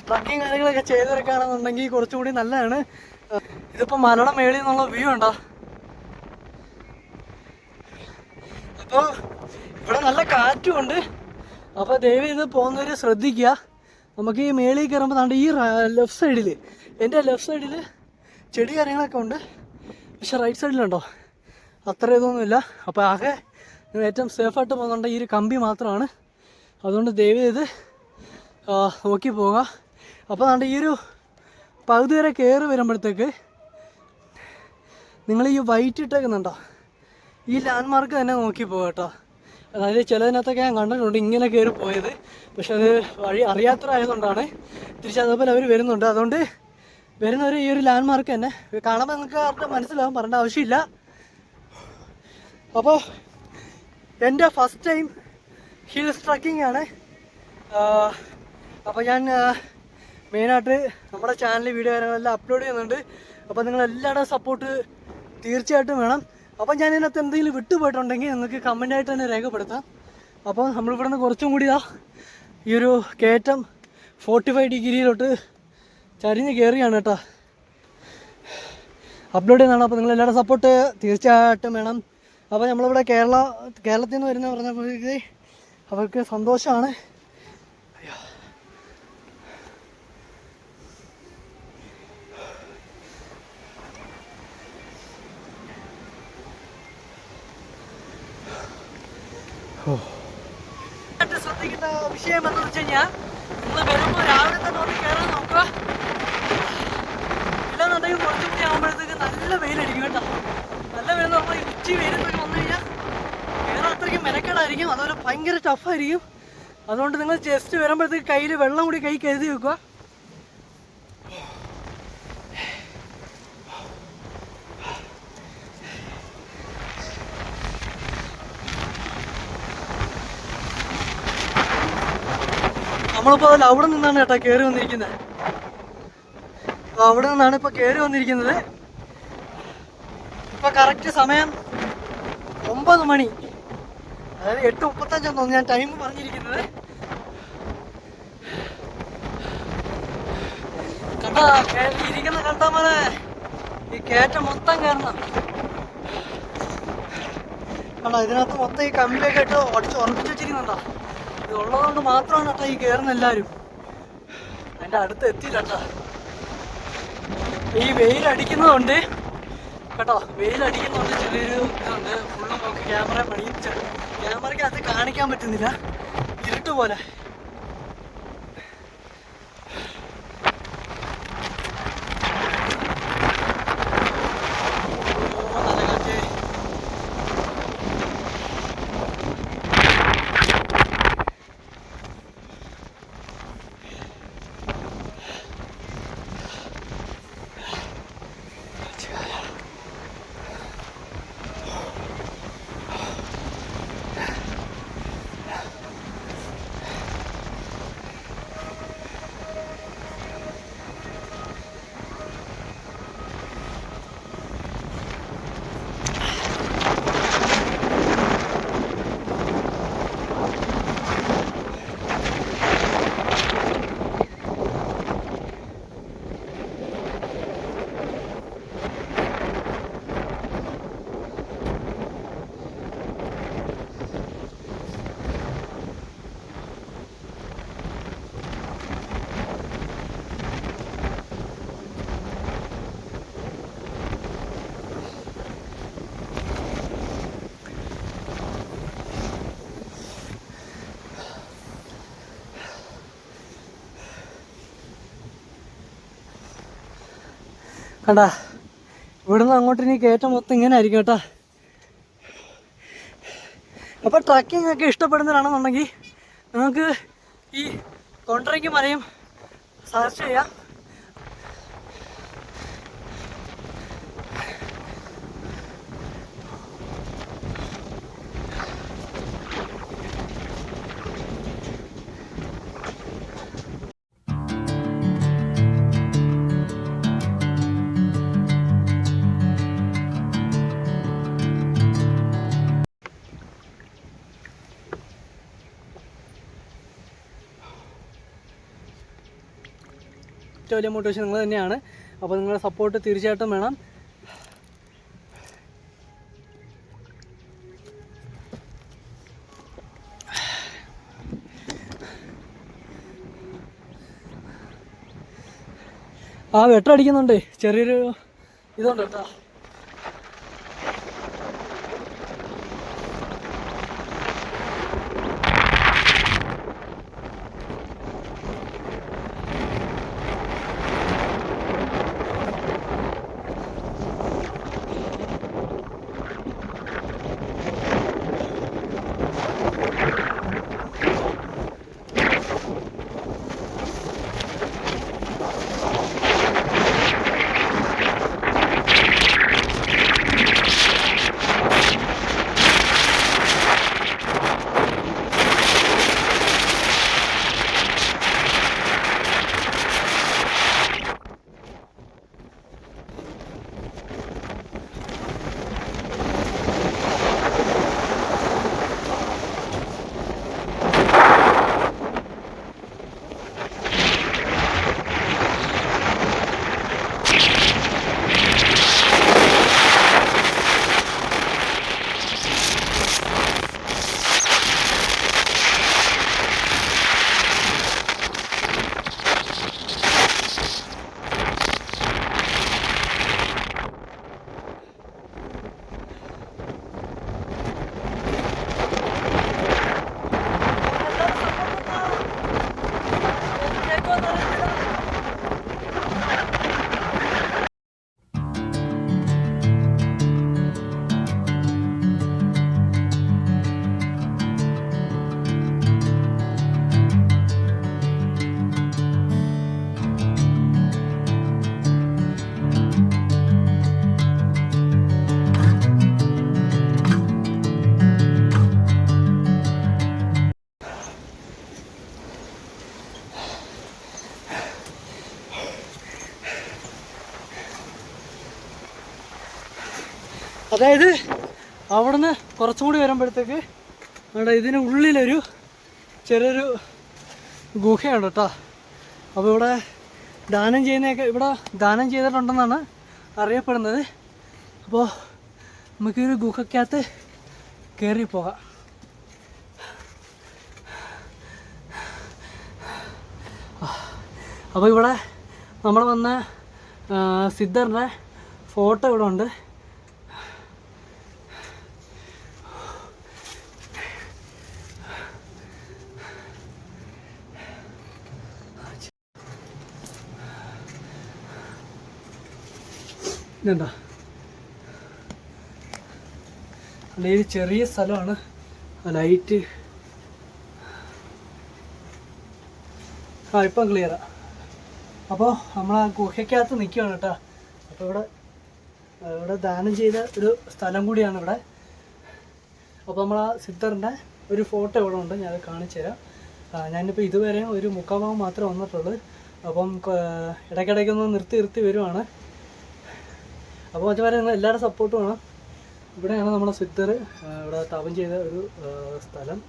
ട്രക്കിങ് കാര്യങ്ങളൊക്കെ ചെയ്തെടുക്കുകയാണെന്നുണ്ടെങ്കിൽ കുറച്ചുകൂടി നല്ലതാണ്. ഇതിപ്പോൾ മലയുടെ മേളിൽ നിന്നുള്ള വ്യൂ ഉണ്ടോ? അപ്പോൾ ഇവിടെ നല്ല കാറ്റുമുണ്ട്. അപ്പോൾ ദയവ് ഇത് പോകുന്നവർ ശ്രദ്ധിക്കുക. നമുക്ക് ഈ മേളിൽ കയറുമ്പോൾ താണ്ട് ഈ ലെഫ്റ്റ് സൈഡിൽ, എൻ്റെ ലെഫ്റ്റ് സൈഡിൽ ചെടി കാര്യങ്ങളൊക്കെ ഉണ്ട്. പക്ഷെ റൈറ്റ് സൈഡിലുണ്ടോ അത്ര ഇതൊന്നുമില്ല. അപ്പോൾ ആകെ ഏറ്റവും സേഫായിട്ട് പോകുന്നുണ്ട് ഈ ഒരു കമ്പി മാത്രമാണ്. അതുകൊണ്ട് ദയവ് ചെയ്ത് നോക്കി പോവുക. അപ്പോൾ താണ്ട് ഈ ഒരു പകുതി വരെ കയറി വരുമ്പോഴത്തേക്ക് നിങ്ങൾ ഈ വൈറ്റ് ഇട്ടേക്കുന്നുണ്ടോ, ഈ ലാൻഡ് മാർക്ക് തന്നെ നോക്കി പോകുക കേട്ടോ. അതായത് ചിലതിനകത്തൊക്കെ ഞാൻ കണ്ടിട്ടുണ്ട് ഇങ്ങനെ കയറി പോയത്, പക്ഷെ അത് വഴി അറിയാത്തതായതുകൊണ്ടാണ്. തിരിച്ചതേപോലെ അവർ വരുന്നുണ്ട്. അതുകൊണ്ട് വരുന്നവർ ഈ ഒരു ലാൻഡ് മാർക്ക് തന്നെ കാണുമ്പോൾ നിങ്ങൾക്ക് ആർക്കും മനസ്സിലാവും, പറയേണ്ട ആവശ്യമില്ല. അപ്പോൾ എൻ്റെ ഫസ്റ്റ് ടൈം ഹിൽസ് ട്രക്കിംഗ് ആണ്. അപ്പോൾ ഞാൻ മെയിനായിട്ട് നമ്മുടെ ചാനലിൽ വീഡിയോ കാര്യങ്ങളെല്ലാം അപ്ലോഡ് ചെയ്യുന്നുണ്ട്. അപ്പോൾ നിങ്ങളെല്ലാവരുടെയും സപ്പോർട്ട് തീർച്ചയായിട്ടും വേണം. അപ്പം ഞാൻ ഇതിനകത്ത് എന്തെങ്കിലും വിട്ടുപോയിട്ടുണ്ടെങ്കിൽ നിങ്ങൾക്ക് കമൻ്റായിട്ട് തന്നെ രേഖപ്പെടുത്താം. അപ്പോൾ നമ്മളിവിടെ നിന്ന് കുറച്ചും കൂടി ഈ ഒരു കയറ്റം 45 ഡിഗ്രിയിലോട്ട് ചരിഞ്ഞ് കയറിയാണ് കേട്ടോ അപ്ലോഡ് ചെയ്യുന്നതാണ്. അപ്പോൾ നിങ്ങളെല്ലാവരുടെ സപ്പോർട്ട് തീർച്ചയായിട്ടും വേണം. അപ്പോൾ നമ്മളിവിടെ കേരളത്തിൽ നിന്ന് വരുന്ന പറഞ്ഞപ്പോഴേക്ക് അവർക്ക് സന്തോഷമാണ്. ശ്രദ്ധിക്കേണ്ട വിഷയം എന്ന് വെച്ച് കഴിഞ്ഞാൽ നിങ്ങൾ വരുമ്പോൾ രാവിലെ തന്നെ ഒന്ന് കയറാൻ നോക്കുക. ഇല്ലെന്നുണ്ടെങ്കിൽ കുറച്ചും കൂടി ആകുമ്പോഴത്തേക്ക് നല്ല വെയിലടിക്കും കേട്ടോ. നല്ല വെയിൽ നമ്മൾ ഉച്ചി വെയിലത്തൊക്കെ വന്നു കഴിഞ്ഞാൽ കയറാൻ അത്രയ്ക്കും മെനക്കേടായിരിക്കും, അതുപോലെ ഭയങ്കര ടഫായിരിക്കും. അതുകൊണ്ട് നിങ്ങൾ ജസ്റ്റ് വരുമ്പോഴത്തേക്ക് കയ്യിൽ വെള്ളം കൂടി കൈ കരുതി വെക്കുക. നമ്മളിപ്പോൾ അതിൽ അവിടെ നിന്നാണ് കേട്ടോ കയറി വന്നിരിക്കുന്നത്. അപ്പോൾ അവിടെ നിന്നാണ് ഇപ്പോൾ കയറി വന്നിരിക്കുന്നത്. ഇപ്പോൾ കറക്റ്റ് സമയം 9 മണി, അതായത് 8:35 തോന്നുന്നു ഞാൻ ടൈം പറഞ്ഞിരിക്കുന്നത്. കണ്ടാ ഇരിക്കുന്ന കണ്ടാ മോനെ, ഈ കയറ്റം മൊത്തം കയറണം. കണ്ടാ ഇതിനകത്ത് മൊത്തം ഈ കമ്പിയൊക്കെ ഇട്ട് ഉറപ്പിച്ച് വെച്ചിരിക്കുന്നുണ്ടോ? ഇത് ഉള്ളതുകൊണ്ട് മാത്രമാണ് കേട്ടോ ഈ കയറുന്ന എല്ലാവരും. അതിൻ്റെ അടുത്ത് എത്തിയില്ല കേട്ടോ. ഈ വെയിലടിക്കുന്നതുകൊണ്ട് കേട്ടോ, വെയിലടിക്കുന്നതുകൊണ്ട് ചെറിയൊരു ഇതുണ്ട്. ഫുള്ള് നോക്കി ക്യാമറ പണിയിച്ച ക്യാമറയ്ക്ക് അത് കാണിക്കാൻ പറ്റുന്നില്ല, ഇരുട്ട് പോലെ. കണ്ടാ, ഇവിടുന്ന് അങ്ങോട്ട് ഇനി കയറ്റം മൊത്തം ഇങ്ങനെ ആയിരിക്കും കേട്ടോ. അപ്പോൾ ട്രക്കിംഗ് ഒക്കെ ഇഷ്ടപ്പെടുന്നവരാണെന്നുണ്ടെങ്കിൽ നിങ്ങൾക്ക് ഈ കൊണ്ടരയ്ക്ക് മലയും സെർച്ച് ചെയ്യാം. ഏറ്റവും വലിയ മോട്ടിവേഷൻ നിങ്ങൾ തന്നെയാണ്. അപ്പോൾ നിങ്ങളുടെ സപ്പോർട്ട് തീർച്ചയായിട്ടും വേണം. ആ വെട്ടടിക്കുന്നുണ്ട്, ചെറിയൊരു ഇതുണ്ട് കേട്ടോ. അതായത് അവിടുന്ന് കുറച്ചും കൂടി വരുമ്പോഴത്തേക്ക് അവിടെ ഇതിന് ഉള്ളിലൊരു ചെറിയൊരു ഗുഹയാണ് കേട്ടോ. അപ്പോൾ ഇവിടെ ദാനം ചെയ്തിട്ടുണ്ടെന്നാണ് അറിയപ്പെടുന്നത്. അപ്പോൾ നമുക്കൊരു ഗുഹയ്ക്കകത്ത് കയറി പോകാം. അപ്പോൾ ഇവിടെ നമ്മൾ വന്ന സിദ്ധറിൻ്റെ ഫോട്ടോ ഇവിടെ ഉണ്ട്. ഇതെന്താ അല്ലെങ്കിൽ ചെറിയ സ്ഥലമാണ്. ലൈറ്റ് ഇപ്പം ക്ലിയറാ. അപ്പോൾ നമ്മൾ ആ ഗുഹയ്ക്കകത്ത് നിൽക്കുകയാണ് കേട്ടോ. അപ്പോൾ ഇവിടെ ദാനം ചെയ്ത ഒരു സ്ഥലം കൂടിയാണ് ഇവിടെ. അപ്പോൾ നമ്മൾ ആ സിദ്ധറിൻ്റെ ഒരു ഫോട്ടോ ഇവിടെ ഉണ്ട്, ഞാനത് കാണിച്ചു തരാം. ഞാനിപ്പോൾ ഇതുവരെ ഒരു മുക്കാഭാഗം മാത്രമേ വന്നിട്ടുള്ളൂ. അപ്പം ഇടയ്ക്കിടയ്ക്കൊന്ന് നിർത്തി വരുവാണ്. അപ്പോൾ മറ്റേ നിങ്ങൾ എല്ലാവരുടെ സപ്പോർട്ട് വേണം. ഇവിടെയാണ് നമ്മുടെ സിദ്ധർ ഇവിടെ തപം ചെയ്ത ഒരു സ്ഥലം.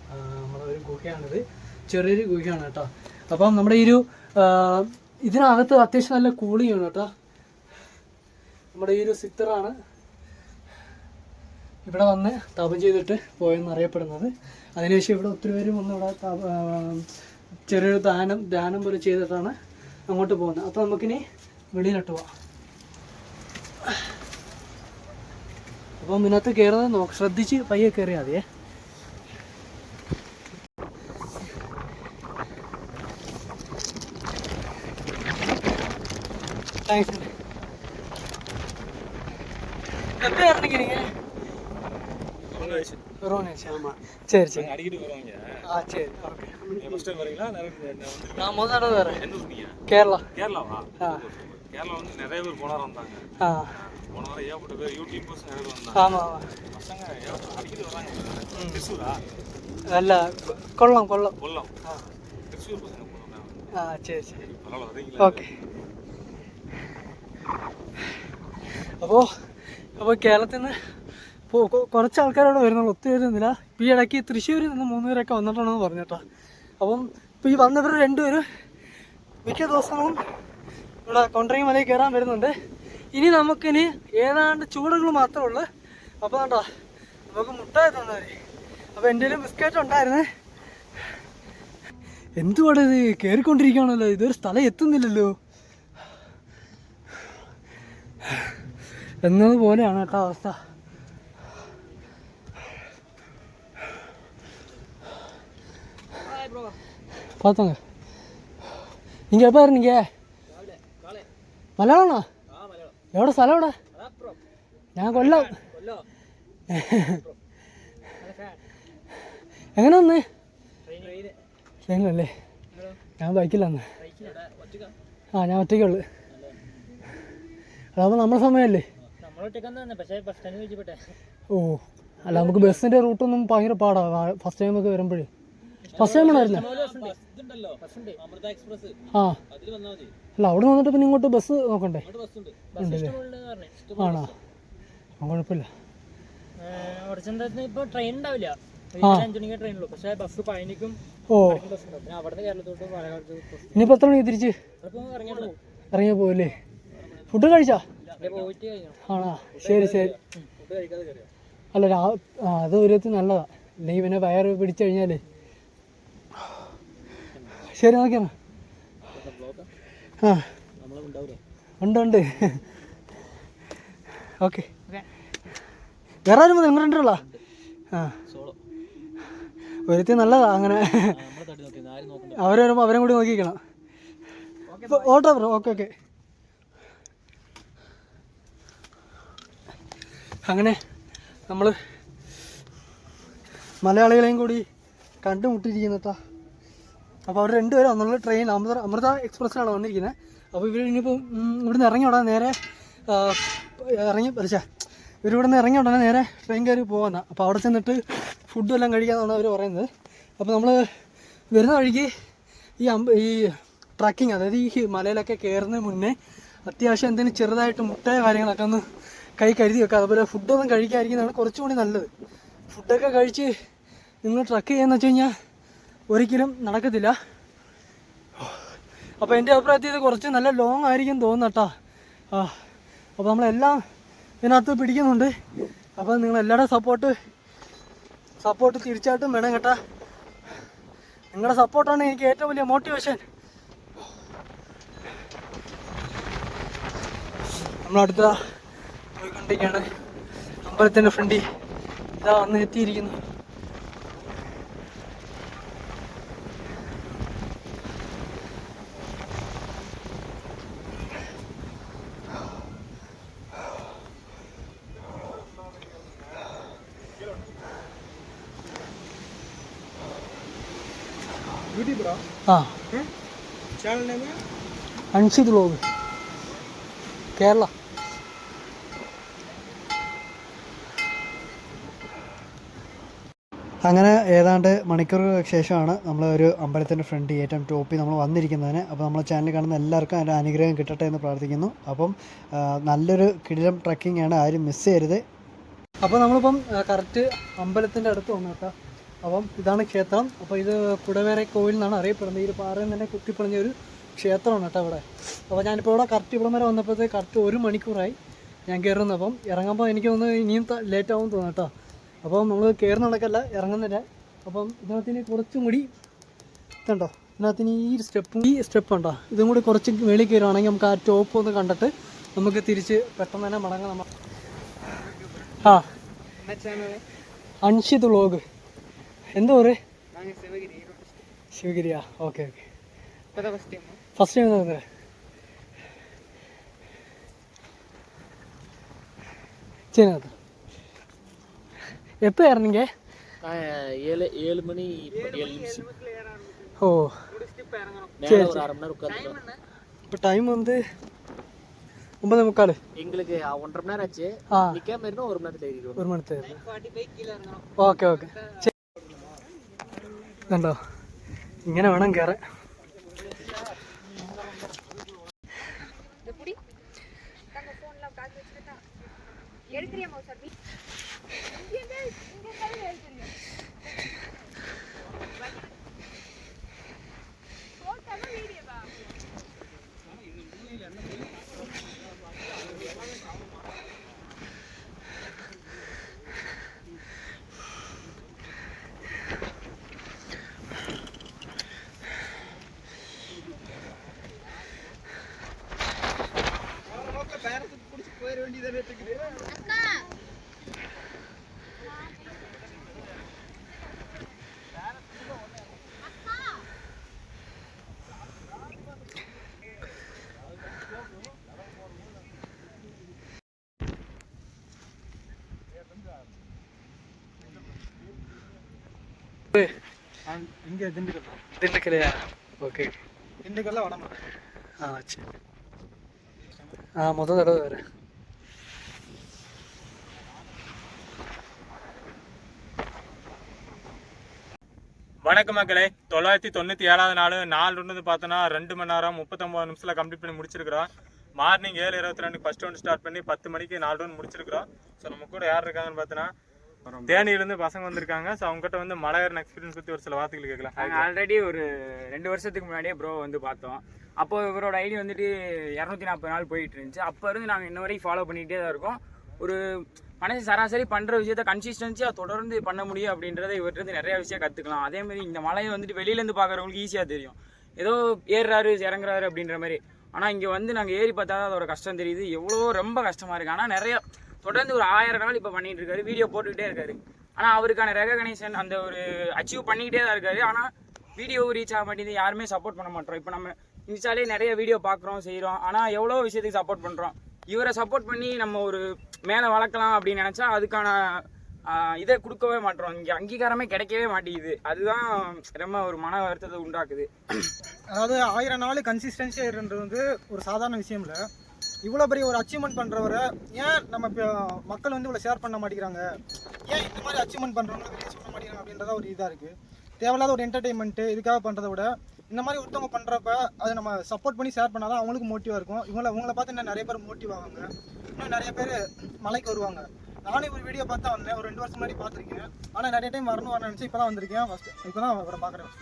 നമ്മുടെ ഒരു ഗുഹയാണിത്, ചെറിയൊരു ഗുഹയാണ് കേട്ടോ. അപ്പം നമ്മുടെ ഈ ഒരു ഇതിനകത്ത് അത്യാവശ്യം നല്ല കൂളിയാണ് കേട്ടോ. നമ്മുടെ ഈ ഒരു സിദ്ധറാണ് ഇവിടെ വന്ന് തപം ചെയ്തിട്ട് പോയെന്ന് അറിയപ്പെടുന്നത്. അതിനുശേഷം ഇവിടെ ഒത്തിരി പേരും വന്ന് ഇവിടെ ചെറിയൊരു ധ്യാനം പോലെ ചെയ്തിട്ടാണ് അങ്ങോട്ട് പോകുന്നത്. അപ്പോൾ നമുക്കിനി വെളിയിലോട്ട് പോവാം. അപ്പം ഇതിനകത്ത് കയറുന്നത് ശ്രദ്ധിച്ച് പയ്യെ കയറിയാൽ മതിയേ. താങ്ക്സ്. எப்போ இறங்கிக்கிறீங்க? சரி சரி. ஆ சரி ஓகே. நான் முதல் தடவை வரேன். கேரளா. கேரளாவா? ஆ. கேரளா வந்து நிறைய பேர் போனார் வந்தாங்க. ஆ. போன வாரம் ஏகப்பட்ட பேர் யூடியூபர்ஸ் நிறைய பேர் வந்தாங்க. ஆமா பசங்க அடிக்கடி வராங்க. திருச்சூரா? அல்ல கொல்லம். ஆ. திருச்சூர் பசங்க போனாங்க. ஆ சரி சரி. பரவாயில்ல வரீங்களா? ஓகே. അപ്പോൾ കേരളത്തിൽ നിന്ന് കുറച്ച് ആൾക്കാരവിടെ വരുന്നുള്ളൂ, ഒത്തിരി വരുന്നില്ല. ഇപ്പോൾ ഈ ഇടയ്ക്ക് തൃശ്ശൂരിൽ നിന്ന് 3 പേരൊക്കെ വന്നിട്ടുണ്ടെന്ന് പറഞ്ഞു കേട്ടോ. അപ്പം ഇപ്പോൾ ഈ വന്നവർ 2 പേരും മിക്ക ദിവസവും ഇവിടെ കൊണ്ടറങ്ങി മലയിൽ കയറാൻ വരുന്നുണ്ട്. ഇനി നമുക്കിനി ഏതാണ്ട് ചൂടുകൾ മാത്രമേ ഉള്ളൂ. അപ്പോൾ കണ്ടോ നമുക്ക് മുട്ടായി തന്നവർ. അപ്പോൾ എൻ്റെ കയ്യിൽ ബിസ്ക്കറ്റ് ഉണ്ടായിരുന്നേ. എന്തുവാടെ ഇത് കയറിക്കൊണ്ടിരിക്കുകയാണല്ലോ, ഇതൊരു സ്ഥലം എത്തുന്നില്ലല്ലോ എന്നതുപോലെയാണ് കേട്ടോ അവസ്ഥ. பார்த்தாங்க நீங்கள் எப்போ இருந்தீங்க? മലയാളമാണോ? എവിടെ സ്ഥലം എവിടെ? ഞാൻ കൊല്ലം. എങ്ങനെ വന്ന്? ട്രെയിനിലല്ലേ? ഞാൻ ബൈക്കിലാണ്. ഞാൻ ഒറ്റയ്ക്കുള്ളു. അതാകുമ്പോൾ നമ്മുടെ സമയമല്ലേ. ഓ അല്ല, നമുക്ക് ബസ്സിൻ്റെ റൂട്ടൊന്നും ഭയങ്കര പാടാണ് ഫസ്റ്റ് ടൈം ഒക്കെ വരുമ്പോഴേ. ഫസ്റ്റ് ടൈം ആണോ വരുന്നത്? ആ അല്ല, അവിടെ വന്നിട്ട് പിന്നെ ഇങ്ങോട്ട് ബസ് നോക്കണ്ടേ? ഉണ്ടല്ലേ? ആണോ? കുഴപ്പമില്ല. ഓ ഇനിയിപ്പോൾ എത്ര മണിക്ക് തിരിച്ച് ഇറങ്ങിയാൽ പോവല്ലേ? ഫുഡ് കഴിച്ചാ? ആണോ? ശരി ശരി. അല്ല അത് ഒരു വിധത്തിൽ നല്ലതാ, അല്ലെങ്കിൽ പിന്നെ വയറ് പിടിച്ചു കഴിഞ്ഞാലേ. ശരി നോക്കിയാ. ആ ഉണ്ട്. ഓക്കെ. വേറെ ആരും നിങ്ങൾ രണ്ടുള്ള? ആ ഒരുത്തി നല്ലതാ അങ്ങനെ. അവരെ വരുമ്പോൾ അവരും കൂടി നോക്കിക്കണം. Auto bro. ഓക്കെ. അങ്ങനെ നമ്മൾ മലയാളികളെയും കൂടി കണ്ടുമുട്ടിയിരിക്കുന്നു കേട്ടോ. അപ്പോൾ അവർ 2 പേരും ഒന്നുള്ള ട്രെയിൻ അമൃത എക്സ്പ്രസ്സിലാണ് വന്നിരിക്കുന്നത്. അപ്പോൾ ഇവർ ഇനിയിപ്പോൾ ഇവിടുന്ന് ഇറങ്ങിയ ഉടനെ നേരെ ഇവരിവിടുന്ന് ഇറങ്ങിയ ഉടനെ നേരെ ട്രെയിൻ കയറി പോകുന്ന. അപ്പോൾ അവിടെ ചെന്നിട്ട് ഫുഡും എല്ലാം കഴിക്കാമെന്നാണ് അവർ പറയുന്നത്. അപ്പോൾ നമ്മൾ വരുന്ന വഴിക്ക് ഈ ട്രക്കിങ്, അതായത് ഈ മലയിലൊക്കെ കയറുന്നതിന് മുന്നേ അത്യാവശ്യം എന്തെങ്കിലും ചെറുതായിട്ട് മുട്ടയോ കാര്യങ്ങളൊക്കെ ഒന്ന് കൈ കരുതി വെക്കുക. അതുപോലെ ഫുഡൊന്നും കഴിക്കാതിരിക്കുന്നതാണ് കുറച്ചുകൂടി നല്ലത്. ഫുഡൊക്കെ കഴിച്ച് നിങ്ങൾ ട്രക്ക് ചെയ്യാന്ന് വെച്ച് കഴിഞ്ഞാൽ ഒരിക്കലും നടക്കത്തില്ല. അപ്പോൾ എൻ്റെ അഭിപ്രായത്തിൽ ഇത് കുറച്ച് നല്ല ലോങ് ആയിരിക്കും തോന്നുന്നു കേട്ടോ. അപ്പോൾ നമ്മളെല്ലാം ഇതിനകത്ത് പിടിക്കുന്നുണ്ട്. അപ്പോൾ നിങ്ങളെല്ലാവരുടെ സപ്പോർട്ട് തീർച്ചയായിട്ടും വേണം കേട്ടോ. നിങ്ങളുടെ സപ്പോർട്ടാണ് എനിക്ക് ഏറ്റവും വലിയ മോട്ടിവേഷൻ. നമ്മളടുത്ത പോയിക്കൊണ്ടിരിക്കുകയാണ്. അമ്പലത്തിൻ്റെ ഫ്രണ്ടിൽ ഇതാ വന്ന് എത്തിയിരിക്കുന്നു. അൻഷിത് വ്ലോഗ് കേരള. അങ്ങനെ ഏതാണ്ട് മണിക്കൂറുകൾക്ക് ശേഷമാണ് നമ്മൾ ഒരു അമ്പലത്തിൻ്റെ ഫ്രണ്ട് ഏറ്റവും ടോപ്പിൽ നമ്മൾ വന്നിരിക്കുന്നതിന്. അപ്പോൾ നമ്മളെ ചാനൽ കാണുന്ന എല്ലാവർക്കും അതിൻ്റെ അനുഗ്രഹം കിട്ടട്ടെ എന്ന് പ്രാർത്ഥിക്കുന്നു. അപ്പം നല്ലൊരു കിടിലം ട്രക്കിംഗ് ആണ്, ആരും മിസ് ചെയ്യരുത്. അപ്പോൾ നമ്മളിപ്പം കറക്റ്റ് അമ്പലത്തിൻ്റെ അടുത്ത് വന്നു കേട്ടോ. അപ്പം ഇതാണ് ക്ഷേത്രം. അപ്പോൾ ഇത് കുടവേറെ കോവിൽ എന്നാണ് അറിയപ്പെടുന്നത്. ഈ പാറയിൽ തന്നെ കുത്തിപ്പൊളിഞ്ഞ ഒരു ക്ഷേത്രമാണ് കേട്ടോ ഇവിടെ. അപ്പോൾ ഞാനിപ്പോൾ ഇവിടെ കറക്റ്റ് ഇവിടെ വരെ വന്നപ്പോഴത്തേക്ക് കറക്റ്റ് 1 മണിക്കൂറായി ഞാൻ കയറുന്നത്. അപ്പം ഇറങ്ങുമ്പോൾ എനിക്ക് തോന്നുന്നു ഇനിയും ലേറ്റ് ആവും തോന്നുന്നു കേട്ടോ. അപ്പം നമ്മൾ കയറുന്ന നടക്കല്ല, ഇറങ്ങുന്നില്ല. അപ്പം ഇതിനകത്തിന് കുറച്ചും കൂടി ഇതുണ്ടോ, ഇതിനകത്തിന് ഈ സ്റ്റെപ്പ് ഉണ്ടോ, ഇതും കൂടി കുറച്ച് വെളിയിൽ കയറുകയാണെങ്കിൽ നമുക്ക് ആ ടോപ്പ് ഒന്ന് കണ്ടിട്ട് നമുക്ക് തിരിച്ച് പെട്ടെന്ന് തന്നെ മടങ്ങാം. നമ്മൾ അൻഷിത് വ്ലോഗ് എന്തോ ശിവഗിരിയാ? ഓക്കെ ഫസ്റ്റ് ടൈം നോക്കുന്നത്. சரிங்க. எப்போ இறந்தீங்க? 7 மணி 7 நிமிஷம். ஓ சரி, ஒரு அரை மணி நேரம் உட்காந்து. இப்போ டைம் வந்து 9:45. எங்களுக்கு 1.5 மணி நேரம் ஆச்சு. நிக்காம இருந்தா 1 மணி நேரத்துல ஏறிடுவோம். 1 மணி நேரம். Okay okay. കണ്ടോ, ഇങ്ങനെ വേണം കയറാൻ. இங்கே திண்டுக்கல்லையா? ஓகே, திண்டுக்கல்ல வடமா? சரி. மொதல் தடவை வேறு. வணக்கம் மக்களே. 997வது நாள் இருந்து பார்த்தோன்னா 2 மணி நேரம் 39 நிமிஷத்தில் கம்ப்ளீட் பண்ணி முடிச்சிருக்கிறோம். மார்னிங் 7:22 ஃபர்ஸ்ட் ரவுண்ட் ஸ்டார்ட் பண்ணி 10 மணிக்கு 4 ரவுண்ட் முடிச்சிருக்கிறோம். ஸோ நம்ம கூட யார் இருக்காங்கன்னு பார்த்தோன்னா தேனியிலேருந்து பசங்க வந்திருக்காங்க. ஸோ அவங்ககிட்ட வந்து மலை ஏறின எக்ஸ்பீரியன்ஸ் பற்றி ஒரு சில வார்த்தைகள் கேட்கலாம். நாங்கள் ஆல்ரெடி ஒரு 2 வருஷத்துக்கு முன்னாடியே ப்ரோ வந்து பார்த்தோம். அப்போது இவரோட ஐடி வந்துட்டு 240 நாள் போயிட்டு இருந்துச்சு. அப்போ இருந்து நாங்கள் இன்ன வரைக்கும் ஃபாலோ பண்ணிகிட்டே தான் இருக்கோம். ஒரு மனசு சராசரி பண்ணுற விஷயத்த கன்சிஸ்டன்சியாக தொடர்ந்து பண்ண முடியும் அப்படின்றத இவர்கிட்ட நிறையா விஷயம் கற்றுக்கலாம். அதேமாதிரி இந்த மலையை வந்துட்டு வெளியிலேருந்து பார்க்குறவங்களுக்கு ஈஸியாக தெரியும், ஏதோ ஏறுறாரு இறங்குறாரு அப்படின்ற மாதிரி. ஆனால் இங்கே வந்து நாங்கள் ஏறி பார்த்தா அதோட கஷ்டம் தெரியுது, எவ்வளோ ரொம்ப கஷ்டமாக இருக்குது. ஆனால் நிறையா தொடர்ந்து ஒரு 1000 நாள் இப்போ பண்ணிகிட்டு இருக்காரு, வீடியோ போட்டுக்கிட்டே இருக்காரு. ஆனால் அவருக்கான ரெகக்னைசேஷன் அந்த ஒரு அச்சீவ் பண்ணிக்கிட்டே தான் இருக்காரு. ஆனால் வீடியோ ரீச் ஆக மாட்டேங்குது, யாருமே சப்போர்ட் பண்ண மாட்டோம். இப்போ நம்ம இன்ஸ்டாலே நிறைய வீடியோ பார்க்குறோம் செய்கிறோம், ஆனால் எவ்வளோ விஷயத்துக்கு சப்போர்ட் பண்ணுறோம். இவரை சப்போர்ட் பண்ணி நம்ம ஒரு மேலே வளர்க்கலாம் அப்படின்னு நினச்சா அதுக்கான இதை கொடுக்கவே மாட்டோம். இங்கே அங்கீகாரமே கிடைக்கவே மாட்டேங்குது. அதுதான் ரொம்ப ஒரு மன வருத்தத்தை உண்டாக்குது. அதாவது 1000 நாள் கன்சிஸ்டன்சியாக இருந்தது வந்து ஒரு சாதாரண விஷயம் இல்லை. இவ்வளோ பெரிய ஒரு அச்சீவ்மெண்ட் பண்ணுறவரை ஏன் நம்ம இப்போ மக்கள் வந்து இவ்வளோ ஷேர் பண்ண மாட்டேங்கிறாங்க, ஏன் இந்த மாதிரி அச்சீவ்மெண்ட் பண்ணுறவங்க வெளியே சொல்ல மாட்டேங்கிறாங்க அப்படின்றத ஒரு இதாக இருக்குது. தேவையில்லாத ஒரு என்டர்டெயின்மெண்ட்டு இதுக்காக பண்ணுறத விட இந்த மாதிரி ஒருத்தவங்க பண்ணுறப்ப அதை நம்ம சப்போர்ட் பண்ணி ஷேர் பண்ணால் தான் அவங்களுக்கு மோட்டிவாக இருக்கும். இவங்களை பார்த்து இன்னும் நிறைய பேர் மோட்டிவ் ஆவாங்க. இன்னும் நிறைய பேர் மலைக்கு வருவாங்க. நானே ஒரு வீடியோ பார்த்தா வந்தேன், ஒரு 2 வருஷம் முன்னாடி பார்த்துருக்கேன். ஆனால் நிறைய டைம் வரணும் நினச்சி இப்போ தான் வந்திருக்கேன். ஃபஸ்ட்டு இப்போ தான் அவரை பார்க்குறேன்.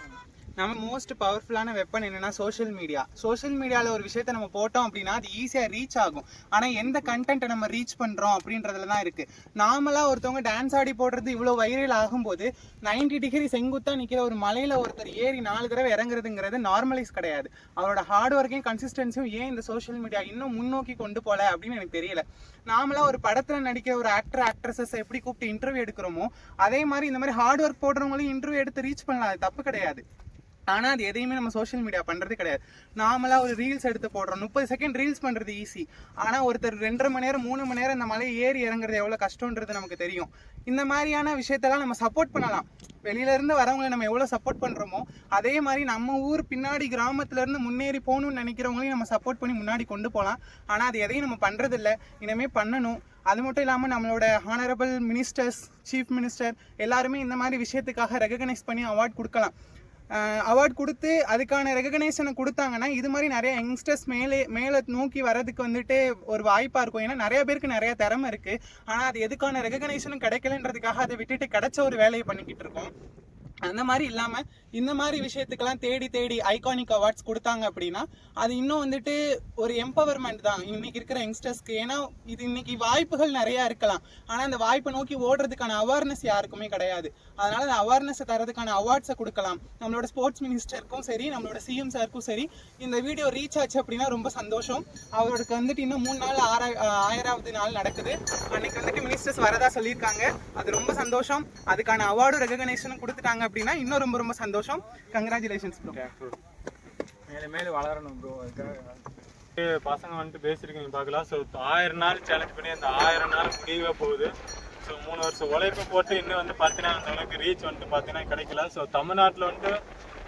நம்ம மோஸ்ட் பவர்ஃபுல்லான வெப்பன் என்னன்னா சோஷியல் மீடியா. சோஷியல் மீடியாவில் ஒரு விஷயத்த நம்ம போட்டோம் அப்படின்னா அது ஈஸியாக ரீச் ஆகும். ஆனால் எந்த கண்டென்ட்டை நம்ம ரீச் பண்ணுறோம் அப்படின்றதுல தான் இருக்குது. நார்மலாக ஒருத்தவங்க டான்ஸ் ஆடி போடுறது இவ்வளோ வைரல் ஆகும்போது 90 டிகிரி செங்குத்தாக நிற்கிற ஒரு மலையில் ஒருத்தர் ஏறி 4 தடவை இறங்குறதுங்கிறது நார்மலைஸ் கிடையாது. அவரோட ஹார்ட் ஒர்க்கையும் கன்சிஸ்டன்சியும் ஏன் இந்த சோஷியல் மீடியா இன்னும் முன்னோக்கி கொண்டு போகல அப்படின்னு எனக்கு தெரியல. நார்மலாக ஒரு படத்தில் நடிக்கிற ஒரு ஆக்ட்ரஸஸ் எப்படி கூப்பிட்டு இன்டர்வியூ எடுக்கிறோமோ அதே மாதிரி இந்த மாதிரி ஹார்ட் ஒர்க் போடுறவங்களையும் இன்டர்வியூ எடுத்து ரீச் பண்ணலாம், அது தப்பு கிடையாது. ஆனால் அது எதையுமே நம்ம சோஷியல் மீடியா பண்ணுறது கிடையாது. நார்மலாக ஒரு ரீல்ஸ் எடுத்து போடுறோம், 30 செகண்ட் ரீல்ஸ் பண்ணுறது ஈஸி. ஆனால் ஒருத்தர் 2.5 மணி நேரம் 3 மணி நேரம் இந்த மலையை ஏறி இறங்குறது எவ்வளோ கஷ்டன்றது நமக்கு தெரியும். இந்த மாதிரியான விஷயத்தெல்லாம் நம்ம சப்போர்ட் பண்ணலாம். வெளியிலேருந்து வரவங்களை நம்ம எவ்வளோ சப்போர்ட் பண்ணுறோமோ அதே மாதிரி நம்ம ஊர் பின்னாடி கிராமத்துலேருந்து முன்னேறி போகணும்னு நினைக்கிறவங்களையும் நம்ம சப்போர்ட் பண்ணி முன்னாடி கொண்டு போகலாம். ஆனால் அது எதையும் நம்ம பண்ணுறதில்ல, இனிமேல் பண்ணணும். அது மட்டும் இல்லாமல் நம்மளோட ஹானரபிள் மினிஸ்டர்ஸ், சீஃப் மினிஸ்டர் எல்லாருமே இந்த மாதிரி விஷயத்துக்காக ரெகக்னைஸ் பண்ணி அவார்ட் கொடுக்கலாம். அவார்ட் கொடுத்து அதுக்கான ரெகக்னைசனை கொடுத்தாங்கன்னா இது மாதிரி நிறைய யங்ஸ்டர்ஸ் மேலே நோக்கி வர்றதுக்கு வந்துட்டு ஒரு வாய்ப்பாக இருக்கும். ஏன்னா நிறைய பேருக்கு நிறைய திறமை இருக்குது, ஆனால் அது எதுக்கான ரெகக்னைசனும் கிடைக்கலன்றதுக்காக அதை விட்டுட்டு கிடைச்ச ஒரு வேலையை பண்ணிக்கிட்டு இருக்கோம். அந்த மாதிரி இல்லாமல் இந்த மாதிரி விஷயத்துக்கெல்லாம் தேடி ஐகானிக் அவார்ட்ஸ் கொடுத்தாங்க அப்படின்னா அது இன்னும் வந்துட்டு ஒரு எம்பவர்மெண்ட் தான் இன்னைக்கு இருக்கிற யங்ஸ்டர்ஸ்க்கு. ஏன்னா இது இன்னைக்கு வாய்ப்புகள் நிறையா இருக்கலாம், ஆனால் அந்த வாய்ப்பை நோக்கி ஓடுறதுக்கான அவேர்னஸ் யாருக்குமே கிடையாது. அதனால அந்த அவேர்னஸை தரதுக்கான அவார்ட்ஸை கொடுக்கலாம். நம்மளோட ஸ்போர்ட்ஸ் மினிஸ்டருக்கும் சரி, நம்மளோட சிஎம் சாருக்கும் சரி இந்த வீடியோ ரீச் ஆச்சு அப்படின்னா ரொம்ப சந்தோஷம். அவருக்கு வந்துட்டு இன்னும் 3 நாள் 1000வது நாள் நடக்குது. அன்னைக்கு வந்துட்டு மினிஸ்டர்ஸ் வரதா சொல்லியிருக்காங்க, அது ரொம்ப சந்தோஷம். அதுக்கான அவார்டும் ரெகக்னைசனும் கொடுத்துட்டாங்க அப்படின்னா இன்னும் ரொம்ப ரொம்ப சந்தோஷம். Congratulations bro. மேலே வளரணும் ப்ரோ. பசங்க வந்துட்டு பேசியிருக்கீங்க பார்க்கலாம். ஸோ 1000 நாள் சேலஞ்ச் பண்ணி அந்த 1000 நாள் முடியவே போகுது. ஸோ 3 வருஷம் உழைப்பு போட்டு இன்னும் வந்து பார்த்தீங்கன்னா அந்த அளவுக்கு ரீச் வந்துட்டு பார்த்தீங்கன்னா கிடைக்கல. ஸோ தமிழ்நாட்டில் வந்துட்டு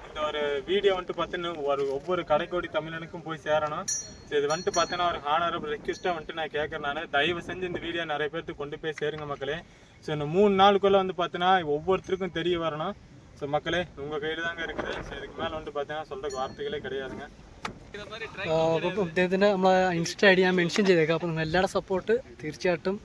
இந்த ஒரு வீடியோ வந்துட்டு பார்த்தீங்கன்னா ஒவ்வொரு கடைக்கோடி தமிழனுக்கும் போய் சேரணும். ஸோ இது வந்துட்டு பார்த்தீங்கன்னா ஒரு ஹானரபிள் ரெக்வெஸ்ட்டாக வந்துட்டு நான் கேட்குறேன். நான் தயவு செஞ்சு இந்த வீடியோ நிறைய பேருக்கு கொண்டு போய் சேருங்க மக்களே. ஸோ இந்த 3 நாளுக்குள்ளே வந்து பார்த்தீங்கன்னா ஒவ்வொருத்தருக்கும் தெரிய வரணும். ஸோ மக்களே உங்கள் கையில் தாங்க இருக்குது. ஸோ இதுக்கு மேலே வந்துட்டு பார்த்தீங்கன்னா சொல்கிறதுக்கு വാർത്തകളേ கிடையாதுங்க. അപ്പോൾ ഇദ്ദേഹത്തിൻ്റെ നമ്മളെ ഇൻസ്റ്റ ഐ ഡി ഞാൻ മെൻഷൻ ചെയ്തേക്കാം. അപ്പോൾ നിങ്ങൾ എല്ലാവരുടെ സപ്പോർട്ട് തീർച്ചയായിട്ടും